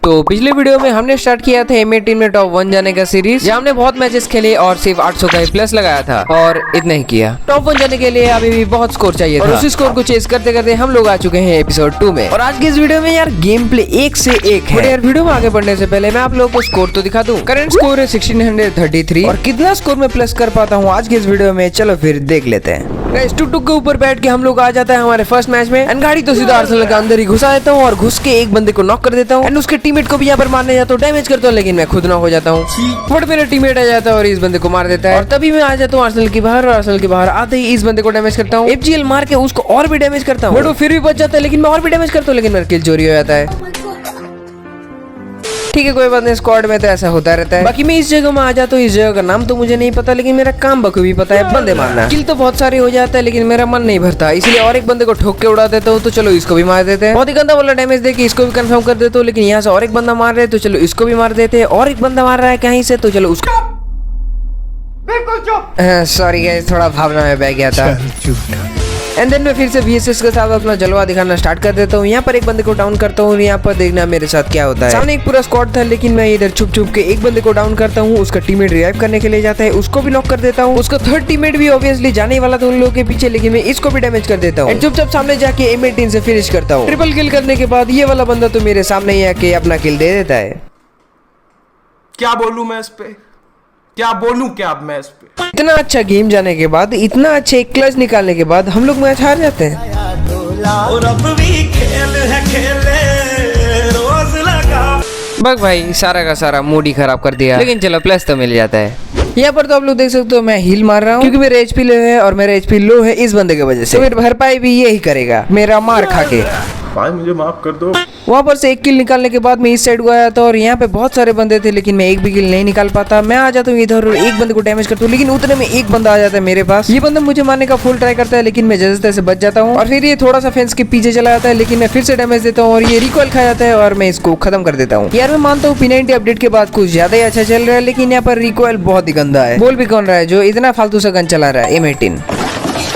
तो पिछले वीडियो में हमने स्टार्ट किया था M18 में टॉप 1 जाने का सीरीज, जहाँ हमने बहुत मैचेस खेले और सिर्फ 800 का ही प्लस लगाया था और इतना ही किया। टॉप 1 जाने के लिए अभी भी बहुत स्कोर चाहिए था और उसी स्कोर को चेस करते करते हम लोग आ चुके हैं एपिसोड 2 में। और आज की इस वीडियो में यार गेम प्ले एक से एक है। यार वीडियो में आगे बढ़ने से पहले मैं आप लोगों को स्कोर तो दिखा दूं। करंट स्कोर है 1633 और कितना स्कोर में प्लस कर पाता हूँ आज की इस वीडियो में, चलो फिर देख लेते हैं। टुक टुक के ऊपर बैठ के हम लोग आ जाता है हमारे फर्स्ट मैच में एंड गाड़ी तो सीधा आर्सेनल के अंदर ही घुसा देता हूँ और घुस के एक बंदे को नॉक कर देता हूँ एंड उसके टीममेट को भी यहाँ पर मारने जाता हूँ, डैमेज करता हूँ, लेकिन मैं खुद नॉक हो जाता हूँ। बट मेरा टीममेट आ जाता है और इस बंदे को मार देता है और तभी मैं आ जाता हूँ आर्सेनल के बाहर और आर्सेनल के बाहर आते ही इस बंदे को डैमेज करता हूँ। FGL मार के उसको और भी डैमेज करता हूँ बट वो फिर भी बच जाता है, लेकिन मैं और भी डैमेज करता हूँ, लेकिन मेरा किल चोरी हो जाता है। ठीक है कोई बात नहीं, स्क्वाड में तो ऐसा होता रहता है। बाकी मैं इस जगह में आ जाता हूँ, इस जगह का नाम तो मुझे नहीं पता, लेकिन मेरा काम बखूबी पता है, बंदे मारना। किल तो बहुत सारे हो जाता है लेकिन मेरा मन नहीं भरता, इसलिए और एक बंदे को ठोक के उड़ा देता हूँ। तो चलो इसको भी मार देते हैं, बहुत ही गंदा वाला डैमेज देके इसको भी कंफर्म कर देता हूँ। लेकिन यहाँ से और एक बंदा मार रहे हैं तो चलो इसको भी मार देते हैं, और एक बंदा मार रहा है कहीं से तो चलो उसको। सॉरी गाइस, थोड़ा भावना में बह गया था। एंड देन मैं फिर से VSS के साथ अपना जलवा दिखाना स्टार्ट कर देता हूँ। यहाँ पर एक बंदे को डाउन करता हूँ और यहाँ पर देखना मेरे साथ क्या होता है। सामने एक पूरा स्क्वाड था लेकिन मैं इधर छुप छुप के एक बंदे को डाउन करता हूँ, उसका टीममेट रिवाइव करने के लिए जाता है, उसको भी नॉक कर देता हूँ। उसका थर्ड टीममेट भी ऑब्वियसली जाने वाला था उन लोगों के पीछे, लेकिन मैं इसको भी डैमेज कर देता हूँ। चुपचाप सामने जाके M18 से फिनिश करता हूँ। ट्रिपल किल करने के बाद ये वाला बंदा तो मेरे सामने ही आके अपना किल दे देता है। क्या बोलूं मैं इस पे, क्या बोलूं क्या अब मैं इस पे। इतना अच्छा गेम जाने के बाद, इतना अच्छे एक क्लच निकालने के बाद हम लोग मैच हार जाते हैं। और अब भी खेल है खेले रोज लगा। बग भाई सारा का सारा मूड ही खराब कर दिया, लेकिन चलो प्लस तो मिल जाता है। यहाँ पर तो आप लोग देख सकते हो मैं हील मार रहा हूँ क्योंकि मेरा HP लो है और मेरा HP लो है इस बंदे की वजह से। तो मेरी भरपाई भी यही करेगा मेरा मार खा के। भाई मुझे माफ कर दो। वहाँ पर से एक किल निकालने के बाद मैं इस साइड को आया था और यहाँ पे बहुत सारे बंदे थे लेकिन मैं एक भी किल नहीं निकाल पाता। मैं आ जाता हूँ इधर और एक बंदे को डैमेज करता हूँ, लेकिन उतने में एक बंदा आ जाता है मेरे पास। ये बंदा मुझे मारने का फुल ट्राई करता है लेकिन मैं जैसे तैसे बच जाता हूँ और फिर ये थोड़ा सा फेंस के पीछे चला जाता है, लेकिन मैं फिर से डैमेज देता हूँ और ये रिकॉइल खा जाता है और मैं इसको खत्म कर देता हूँ। यार मैं मानता हूँ P90 अपडेट के बाद कुछ ज्यादा ही अच्छा चल रहा है, लेकिन यहाँ पर रिकॉइल बहुत ही गंदा है। बोल भी कौन रहा है जो इतना फालतू सा गन चला रहा है M18।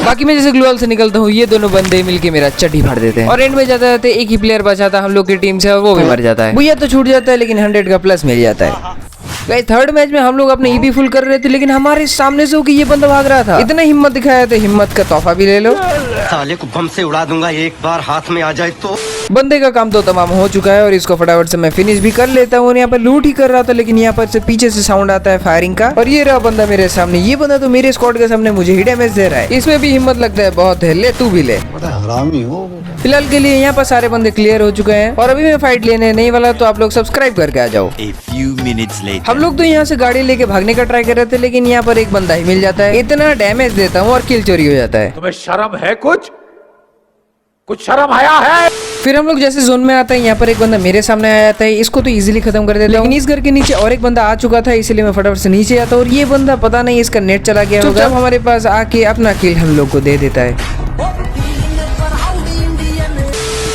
बाकी मैं जैसे ग्लोअल से निकलता हूँ ये दोनों बंदे मिलके मेरा चड्डी फाड़ देते हैं और एंड में जाते जाते एक ही प्लेयर बचा था हम लोग की टीम से और वो भी मर जाता है। भैया तो छूट जाता है लेकिन 100 का प्लस मिल जाता है। गाइस थर्ड मैच में हम लोग अपने EB फुल कर रहे थे लेकिन हमारे सामने से होकर ये बंदा भाग रहा था। इतना हिम्मत दिखाया तो हिम्मत का तोहफा भी ले लो। साले को बम से उड़ा दूंगा एक बार हाथ में आ जाए तो। बंदे का काम तो तमाम हो चुका है और इसको फटाफट से मैं फिनिश भी कर लेता हूँ। यहाँ पर लूट ही कर रहा था लेकिन यहाँ पर से पीछे से साउंड आता है फायरिंग का और ये रहा बंदा मेरे सामने। ये बंदा तो मेरे स्क्वाड के सामने मुझे ही डैमेज दे रहा है, इसमें भी हिम्मत लगता है बहुत है। ले तू भी ले। फिलहाल के लिए यहाँ पर सारे बंदे क्लियर हो चुके हैं और अभी मैं फाइट लेने नहीं वाला, तो आप लोग सब्सक्राइब करके आ जाओ। हम लोग तो यहाँ से गाड़ी लेके भागने का ट्राई कर रहे थे लेकिन यहाँ पर एक बंदा ही मिल जाता है, इतना डैमेज देता हूँ और किल चोरी हो जाता है। तुम्हें शर्म है कुछ शर्म आया है। फिर हम लोग जैसे जोन में आते हैं यहाँ पर एक बंदा मेरे सामने आ जाता है, इसको तो इजीली खत्म कर देता हूँ। लेकिन इस घर के नीचे और एक बंदा आ चुका था इसलिए मैं फटाफट से नीचे आता हूँ और ये बंदा पता नहीं इसका नेट चला गया होगा, हमारे पास आके अपना किल हम लोग को दे देता है।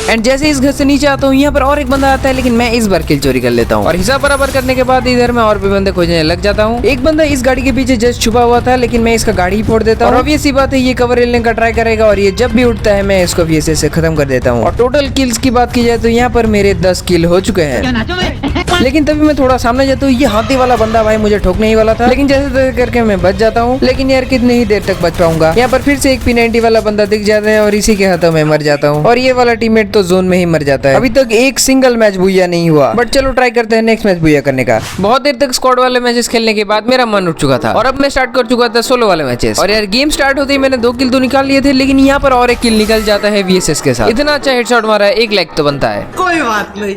एंड जैसे इस घर से नीचे आता हूँ यहाँ पर और एक बंदा आता है लेकिन मैं इस बार किल चोरी कर लेता हूँ और हिसाब बराबर करने के बाद इधर मैं और भी बंदे खोजने लग जाता हूँ। एक बंदा इस गाड़ी के पीछे जस्ट छुपा हुआ था लेकिन मैं इसका गाड़ी ही फोड़ देता हूँ और अब ये सी बात है ये कवर लेने का ट्राई करेगा और ये जब भी उठता है मैं इसको VSS से खत्म कर देता हूँ। और टोटल किल्स की बात की जाए तो यहाँ पर मेरे 10 किल हो चुके हैं। लेकिन तभी मैं थोड़ा सामने जाता हूँ, ये हाथी वाला बंदा भाई मुझे ठोकने ही वाला था, लेकिन जैसे तैसे करके मैं बच जाता हूँ। लेकिन यार कितनी ही देर तक बच पाऊंगा। यहाँ पर फिर से एक P90 वाला बंदा दिख जाता है और इसी के हाथों में मर जाता हूँ और ये वाला टीममेट तो जोन में ही मर जाता है। अभी तक एक सिंगल मैच बुया नहीं हुआ, बट चलो ट्राई करते हैं नेक्स्ट मैच बुया करने का। बहुत देर तक स्क्वाड वाले मैचेस खेलने के बाद मेरा मन उठ चुका था और अब मैं स्टार्ट कर चुका था सोलो वाले मैचेस। और यार गेम स्टार्ट होते ही मैंने 2 किल तो निकाल लिए थे, लेकिन यहाँ पर और एक किल निकल जाता है VSS के साथ। इतना अच्छा हेडशॉट मारा है, 1 लाइक तो बनता है। कोई बात नहीं,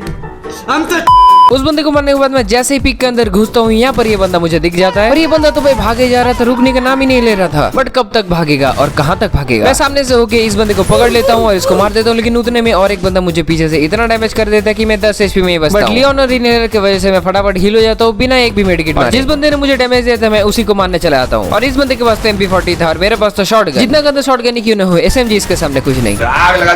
हम तो उस बंदे को मारने के बाद मैं जैसे ही पिक के अंदर घुसता हूँ यहाँ पर ये बंदा मुझे दिख जाता है और ये बंदा तो भाई भागे जा रहा था, रुकने का नाम ही नहीं ले रहा था। बट कब तक भागेगा और कहाँ तक भागेगा। मैं सामने से होके इस बंदे को पकड़ लेता हूँ और इसको मार देता हूँ, लेकिन उतने में और एक बंदा मुझे पीछे से इतना डैमेज कर देता है कि मैं 10 HP में ही बचता हूँ। बट लियोन और रिनेलर की वजह से मैं फटाफट हील हो जाता हूँ बिना एक भी मेडिकेट मारे। जिस बंदे ने मुझे डैमेज दिया था मैं उसी को मारने चला आता हूँ और इस बंदे के पास तो MP40 था और मेरे पास तो शॉटगन। जितना गंदा शॉटगन क्यों न हो, SMG इसके सामने कुछ नहीं। आग लगा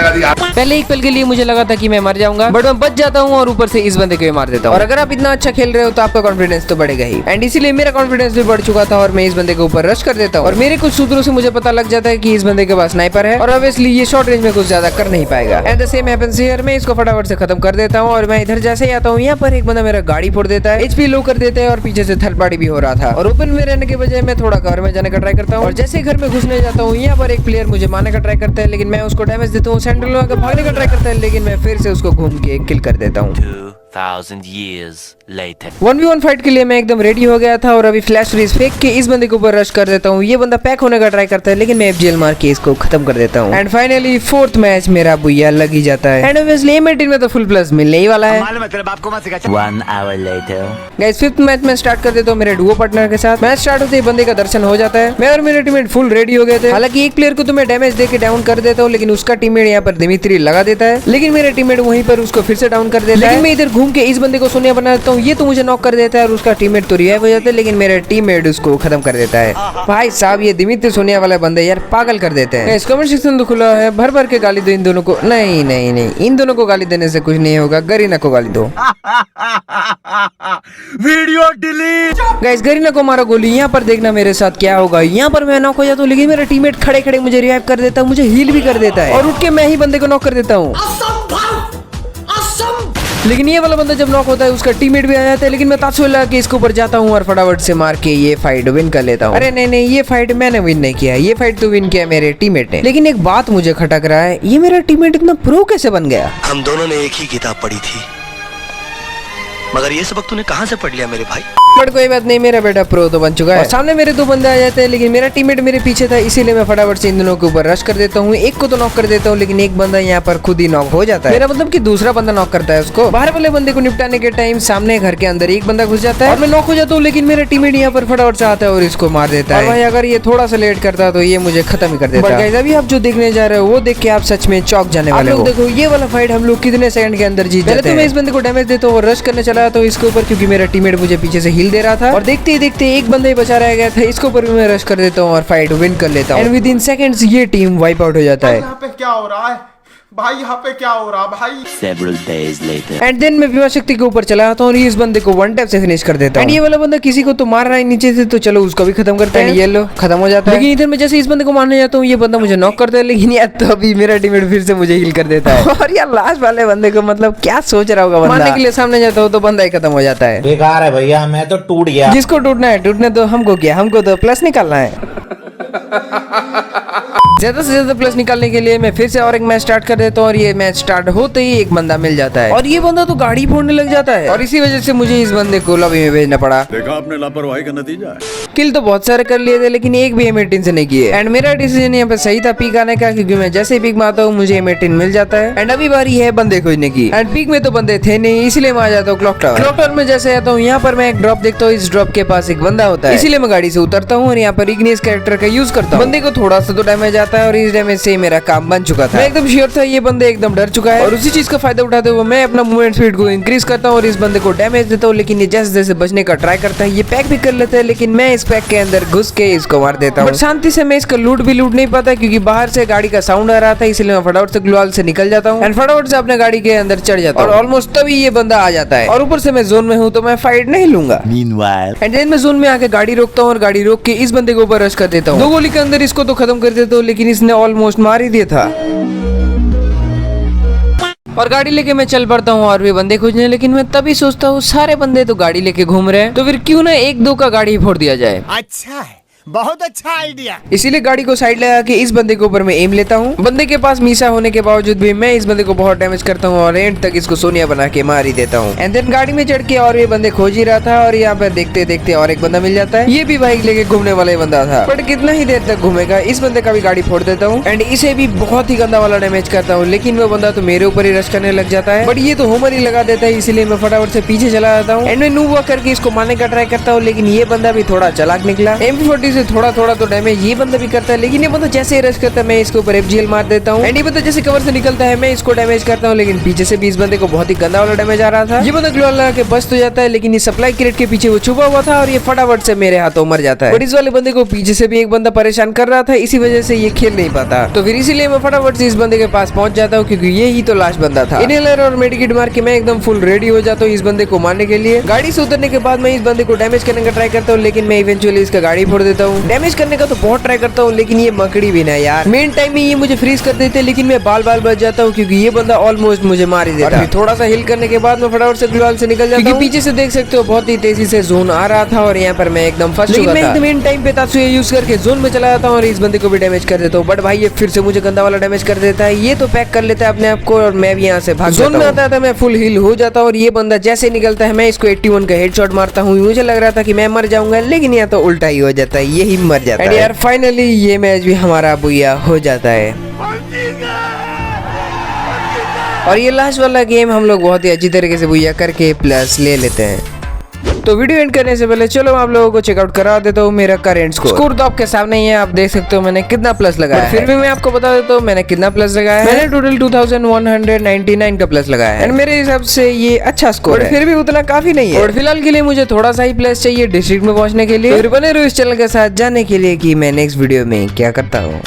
दी। पहले एक पल के लिए मुझे लगा था कि मैं मर जाऊंगा, बट मैं बच जाता हूँ और ऊपर से इस बंदे के मार देता हूँ। और अगर आप इतना अच्छा खेल रहे हो तो आपका कॉन्फिडेंस तो बढ़ेगा ही, एंड इसीलिए मेरा कॉन्फिडेंस भी बढ़ चुका था और मैं इस बंदे के ऊपर रश कर देता हूँ। और मेरे कुछ सूत्रों से मुझे पता लग जाता है कि इस बंदे के पास स्नाइपर है और ऑब्वियसली ये शॉर्ट रेंज में कुछ ज्यादा कर नहीं पाएगा। And the same happens here, मैं इसको फटाफट से खत्म कर देता हूँ और मैं इधर जैसे ही आता हूँ यहाँ पर एक बंदा मेरा गाड़ी फोड़ देता है, एचपी लो कर देता है और पीछे से थर्ड पार्टी भी हो रहा था। और ओपन में रहने के बजाय मैं थोड़ा घर में जाने का ट्राई करता हूँ और जैसे ही घर में घुसने जाता हूँ यहाँ पर एक प्लेयर मुझे मारने का ट्राई करता है, लेकिन मैं उसको डैमेज देता हूँ। सैंडल लगा के भागने का ट्राई करता है, लेकिन मैं फिर से उसको घूम के किल कर देता हूँ। 2000 years later 1v1 फाइट के लिए मैं एकदम रेडी हो गया था और अभी फ्लैश फ्रीज फेंक के इस बंदे के ऊपर रश कर देता हूँ। ये बंदा पैक होने का ट्राई करता है, लेकिन मैं एफजीएल मार के इसको खत्म कर देता हूँ। एंड फाइनली फोर्थ मैच मेरा बुया लग ही जाता है एंड ऑब्वियसली M18 में तो फुल प्लस मिलने ही वाला है। 1 hour later guys fifth match में स्टार्ट कर देता हूँ मेरे डुओ पार्टनर के साथ। मैच स्टार्ट होते ही बंदे का दर्शन हो जाता है। मैं और मेरे टीममेट फुल रेडी हो गए थे। हालांकि एक प्लेयर को तो मैं डैमेज देके डाउन कर देता हूँ, लेकिन उसका टीममेट यहाँ पर दिमित्री लगा देता है, लेकिन मेरे टीममेट वहीं पर उसको फिर से डाउन कर देता है। मैं इधर घूम के इस बंदे को सोनिया बना देता हूँ, ये तो मुझे नॉक कर देता है और उसका टीममेट तो रिवाइव हो जाता है, लेकिन मेरे टीममेट उसको खत्म कर देता है। भाई साहब ये दिमित्री सोनिया वाले बंदे यार पागल कर देते हैं। इस कमेंट सेक्शन तो खुला है, भर भर के गाली दो इन दोनों को। नहीं नहीं नहीं, इन दोनों को गाली देने से कुछ नहीं होगा, गरीना को गाली दो। Video delete. गाइस गरीना को मारो गोली। यहाँ पर देखना मेरे साथ क्या होगा। यहाँ पर मैं नॉक हो जाता हूँ, लेकिन मेरा टीममेट खड़े खड़े मुझे रिवाइव कर देता है, मुझे हील भी कर देता है और उठ के मैं ही बंदे को नॉक कर देता हूँ। लेकिन ये वाला बंदा जब नॉक होता है उसका टीममेट भी आ जाता है, लेकिन मैं ताशो लगा के इसके ऊपर जाता हूँ और फटाफट से मार के ये फाइट विन कर लेता हूँ। अरे नहीं नहीं, ये फाइट मैंने विन नहीं किया, ये फाइट तो विन किया मेरे टीममेट ने। लेकिन एक बात मुझे खटक रहा है, ये मेरा टीममेट इतना प्रो कैसे बन गया? हम दोनों ने एक ही किताब पढ़ी थी, मगर ये सबक तूने कहाँ से पढ़ लिया मेरे भाई? बट कोई बात नहीं, मेरा बेटा प्रो तो बन चुका है। और सामने मेरे दो बंदे आ जाते हैं, लेकिन मेरा टीममेट मेरे पीछे था, इसीलिए मैं फटाफट से इन दोनों के ऊपर रश कर देता हूँ। एक को तो नॉक कर देता हूँ, लेकिन एक बंदा यहाँ पर खुद ही नॉक हो जाता है। मेरा मतलब कि दूसरा बंदा नॉक करता है उसको। बाहर वाले बंदे को निपटाने के टाइम सामने घर के अंदर एक बंदा घुस जाता है और मैं नॉक हो जाता हूँ, लेकिन मेरा टीममेट यहाँ पर फटाफट से आता है और इसको मार देता है। भाई अगर ये थोड़ा सा लेट करता तो ये मुझे खत्म ही कर देता है। अभी आप जो देखने जा रहे हो वो देख के आप सच में चौक जाने वाले हो। देखो ये वाला फाइट हम लोग कितने सेकंड के अंदर जीत जाते हैं। मैं इस बंदे को डैमेज देता हूँ और रश करने चला तो इसके ऊपर, क्योंकि मेरा टीममेट मुझे पीछे से हील दे रहा था और देखते ही देखते एक बंदा ही बचा रह गया था। इसके ऊपर भी मैं रश कर देता हूँ और फाइट विन कर लेता हूँ। एंड विद इन सेकंड्स ये टीम वाइप आउट हो जाता है। यहाँ पे क्या हो रहा है भाई? यहाँ पे क्या हो रहा भाई? several days later and then मैं विमा शक्ति के ऊपर चला आता हूँ और इस बंदे को वन टैप से फिनिश कर देता हूँ। एंड ये वाला बंदा किसी को तो मार रहा है नीचे से, तो चलो उसको भी खत्म करते हैं। ये लो खत्म हो जाता है। लेकिन इधर मैं जैसे इस बंदे को मारने जाता हूँ, ये बंदा मुझे नॉक करता है, लेकिन यार तो अभी मेरा टीममेट फिर से मुझे हील कर देता है। और यार लास्ट वाले बंदे को मतलब क्या सोच रहा होगा बंदा, मारने के लिए सामने जाता हूँ तो बंदा ही खत्म हो जाता है। बेकार है भैया, मैं तो टूट गया। जिसको टूटना है टूटने तो हमको क्या, हमको तो प्लस निकालना है। ज्यादा से ज्यादा प्लस निकालने के लिए मैं फिर से और एक मैच स्टार्ट कर देता हूँ और ये मैच स्टार्ट होते ही एक बंदा मिल जाता है और ये बंदा तो गाड़ी फोड़ने लग जाता है और इसी वजह से मुझे इस बंदे को लॉबी में भेजना पड़ा। देखा आपने लापरवाही का नतीजा है। किल तो बहुत सारे कर लिए थे, लेकिन एक भी M18 से नहीं किए। एंड मेरा डिसीजन यहाँ पे सही था पीक आने का, क्योंकि मैं जैसे ही पीक मारता हूँ मुझे M18 मिल जाता है। एंड अभी बारी है बंदे खोजने की। एंड पीक में तो बंदे थे नहीं, इसलिए मैं आ जाता हूँ क्लॉक टावर। क्लॉक टावर में जैसे आता हूँ यहाँ पर मैं एक ड्रॉप देखता हूँ, इस ड्रॉप के पास एक बंदा होता है, इसीलिए मैं गाड़ी से उतरता हूँ और यहाँ पर इग्निस कैरेक्टर का यूज करता हूँ। बंदे को थोड़ा सा तो डैमेज आता है और इस डैमेज से मेरा काम बन चुका था। मैं एकदम श्योर था ये बंदे एकदम डर चुका है और उसी चीज का फायदा उठाते हुए मैं अपना मूवमेंट स्पीड को इंक्रीज करता हूँ और इस बंदे को डैमेज देता हूँ। लेकिन ये जैसे जैसे बचने का ट्राई करता है ये पैक भी कर लेता है, लेकिन मैं इस पैक के अंदर घुस के इसको मार देता हूँ। शांति से मैं इसका लूट भी लूट नहीं पाता, क्योंकि बाहर से गाड़ी का साउंड आ रहा था, इसलिए मैं फटाफट से ग्लोवाल से निकल जाता हूँ एंड फटाफट से अपने गाड़ी के अंदर चढ़ जाता हूँ और ऑलमोस्ट तभी ये बंदा आ जाता है और ऊपर से मैं जोन में हूँ तो मैं फाइट नहीं लूंगा। meanwhile एंड देन मैं जोन में आके गाड़ी रोकता हूँ और गाड़ी रोक के इस बंदे के ऊपर रश कर देता हूँ। 2 गोली के अंदर इसको तो खत्म कर देता हूँ, लेकिन इसने ऑलमोस्ट मार ही दिया था और गाड़ी लेके मैं चल पड़ता हूँ और भी बंदे खोजने। लेकिन मैं तभी सोचता हूँ सारे बंदे तो गाड़ी लेके घूम रहे हैं, तो फिर क्यों ना 1-2 का गाड़ी फोड़ दिया जाए। अच्छा है, बहुत अच्छा आइडिया। इसीलिए गाड़ी को साइड लगा के इस बंदे के ऊपर मैं एम लेता हूँ। बंदे के पास मीसा होने के बावजूद भी मैं इस बंदे को बहुत डैमेज करता हूँ और एंड तक इसको सोनिया बना के मार ही देता हूँ। एंड देन गाड़ी में चढ़ के और ये बंदे खोज ही रहा था और यहाँ पर देखते देखते और एक बंदा मिल जाता है। ये भी बाइक लेके घूमने वाला बंदा था, बट कितना ही देर तक घूमेगा। इस बंदे का भी गाड़ी फोड़ देता हूँ एंड इसे भी बहुत ही गंदा वाला डैमेज करता हूँ, लेकिन वो बंदा तो मेरे ऊपर ही रश करने लग जाता है। बट ये तो होमर ही लगा देता है, इसीलिए मैं फटाफट से पीछे चला जाता हूँ एंड मैं नूब वॉक करके इसको मारने का ट्राई करता हूँ, लेकिन ये बंदा भी थोड़ा चालाक निकला। M40 से थोड़ा थोड़ा तो डैमेज ये बंदा भी करता है, लेकिन ये बंदा जैसे रश करता है मैं इसके ऊपर FGL मार देता हूँ। एंड ये बंदा जैसे कवर से निकलता है मैं इसको डैमेज करता हूँ, लेकिन पीछे से भी इस बंदे को बहुत ही गंदा वाला डैमेज आ रहा था। ये बंदा ग्लू लगा के बच तो जाता है, लेकिन ये सप्लाई क्रेट के पीछे वो छुपा हुआ था और ये फटाफट से मेरे हाथों मर जाता है। बट इस वाले बंदे को पीछे से भी एक बंदा परेशान कर रहा था, इसी वजह से ये खेल नहीं पाता। तो फिर इसीलिए मैं फटाफट से इस बंदे के पास पहुंच जाता हूँ, क्योंकि ये ही तो लास्ट बंदा था। इनहेलर और मेडिकेट मार के मैं एकदम फुल रेडी हो जाता हूँ इस बंदे को मारने के लिए। गाड़ी से उतरने के बाद मैं इस बंदे को डैमेज करने का ट्राई करता हूँ, लेकिन मैं इवेंचुअली इसका गाड़ी फोड़ देता हूँ। डैमेज करने का तो बहुत ट्राई करता हूँ, लेकिन ये मकड़ी भी ना यार। मेन टाइम में ये मुझे फ्रीज कर देते, लेकिन मैं बाल बाल बच जाता हूँ, क्योंकि ये बंदा ऑलमोस्ट मुझे मार ही देता। थोड़ा सा हिल करने के बाद मैं फटाफट से ग्लू से निकल जाता हूँ। पीछे से देख सकते हो बहुत ही तेजी से जोन आ रहा था और यहाँ पर मैं एकदम फंस चुका था। मैं एकदम इन टाइम पे तात्सुया यूज करके जोन में चला जाता हूँ और इस बंदे को भी डैमेज कर देता हूँ। बट भाई ये फिर से मुझे गंदा वाला डैमेज कर देता है। ये तो पैक कर लेता है अपने आप को और मैं भी यहाँ से भाग जोन में आता था। मैं फुल हील हो जाता हूँ और ये बंदा जैसे निकलता है मैं इसको 81 का हेडशॉट मारता हूँ। मुझे लग रहा था कि मैं मर जाऊंगा, लेकिन यहाँ तो उल्टा ही हो जाता है, यही मर जाता है। यार फाइनली ये मैच भी हमारा बुया हो जाता है और ये लास्ट वाला गेम हम लोग बहुत ही अच्छी तरीके से बुया करके प्लस ले लेते हैं। तो वीडियो एंड करने से पहले चलो आप लोगों को चेकआउट करा देता हूँ मेरा करंट स्कोर तो आपके सामने ही है, आप देख सकते हो मैंने कितना प्लस लगाया है। फिर भी मैं आपको बता देता हूँ मैंने कितना प्लस लगाया है। मैंने टोटल 2199 का प्लस लगाया है। एंड मेरे हिसाब से ये अच्छा स्कोर है, फिर भी उतना काफी नहीं है। और फिलहाल के लिए मुझे थोड़ा सा ही प्लस चाहिए डिस्ट्रिक्ट में पहुंचने के लिए। फिर बने रहो इस चैनल के साथ जाने के लिए कि मैं नेक्स्ट वीडियो में क्या करता हूँ।